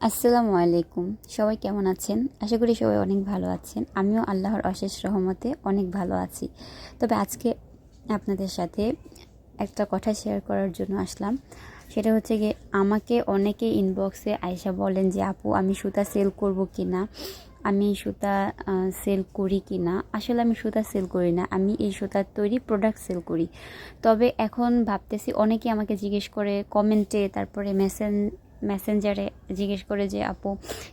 আসসালামু আলাইকুম। সবাই কেমন আছেন? আশা করি সবাই অনেক ভালো আছেন। আমিও আল্লাহর অশেষ রহমতে অনেক ভালো আছি। তবে আজকে আপনাদের সাথে একটা কথা শেয়ার করার জন্য আসলাম। সেটা হচ্ছে গিয়ে আমাকে অনেকে ইনবক্সে আইসা বলেন যে আপু আমি সুতা সেল করব কি না, আমি সুতা সেল করি কি না। আসলে আমি সুতা সেল করি না, আমি এই সুতার তৈরি প্রোডাক্ট সেল করি। তবে এখন ভাবতেছি অনেকে আমাকে জিজ্ঞেস করে কমেন্টে, তারপরে মেসেঞ্জারে জিজ্ঞেস করে যে আপু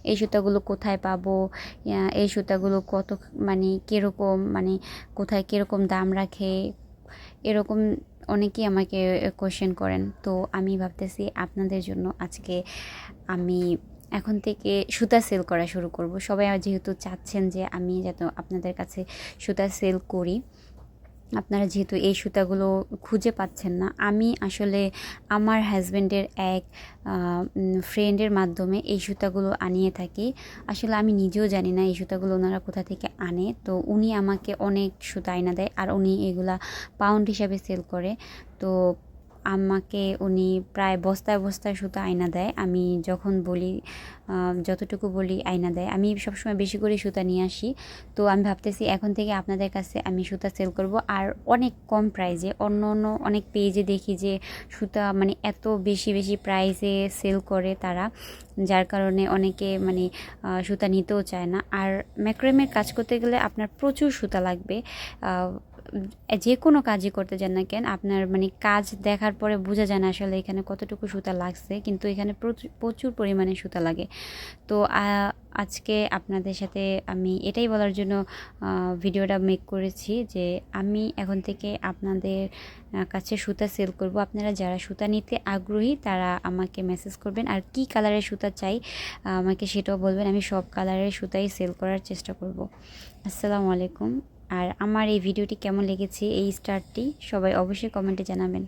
এই সুতাগুলো কোথায় পাবো, এই সুতাগুলো কত, মানে কীরকম, মানে কোথায় কীরকম দাম রাখে, এরকম অনেকেই আমাকে কোয়েশ্চেন করেন। তো আমি ভাবতেছি আপনাদের জন্য আজকে আমি এখন থেকে সুতা সেল করা শুরু করব। সবাই যেহেতু চাচ্ছেন যে আমি যাতে আপনাদের কাছে সুতা সেল করি, আপনারা যেহেতু এই সুতাগুলো খুঁজে পাচ্ছেন না, আমি আসলে আমার হাজব্যান্ডের এক ফ্রেন্ডের মাধ্যমে এই সুতাগুলো আনিয়ে থাকি। আসলে আমি নিজেও জানি না এই সুতাগুলো ওনারা কোথা থেকে আনে। তো উনি আমাকে অনেক সুতা আইনা দেয়, আর উনি এগুলা পাউন্ড হিসাবে সেল করে। তো আমাকে উনি প্রায় বস্তায় বস্তায় সুতা আয়না দেয়। আমি যখন বলি, যতটুকু বলি আয়না দেয়। আমি সবসময় বেশি করে সুতা নিয়ে আসি। তো আমি ভাবতেছি এখন থেকে আপনাদের কাছে আমি সুতা সেল করব, আর অনেক কম প্রাইজে। অন্য অন্য অনেক পেজে দেখি যে সুতা মানে এত বেশি বেশি প্রাইসে সেল করে তারা, যার কারণে অনেকে মানে সুতা নিতেও চায় না। আর ম্যাক্রামের কাজ করতে গেলে আপনার প্রচুর সুতা লাগবে। যে কোনো কাজই করতে যান না কেন, আপনার মানে কাজ দেখার পরে বোঝা যায় না আসলে এখানে কতটুকু সুতা লাগছে, কিন্তু এখানে প্রচুর পরিমাণে সুতা লাগে। তো আজকে আপনাদের সাথে আমি এটাই বলার জন্য ভিডিওটা মেক করেছি যে আমি এখন থেকে আপনাদের কাছে সুতা সেল করব। আপনারা যারা সুতা নিতে আগ্রহী তারা আমাকে মেসেজ করবেন, আর কি কালারের সুতা চাই আমাকে সেটাও বলবেন। আমি সব কালারের সুতাই সেল করার চেষ্টা করব। আসসালামু আলাইকুম। আর আমার এই ভিডিওটি কেমন লেগেছে, এই স্টারটি সবাই অবশ্যই কমেন্টে জানাবেন।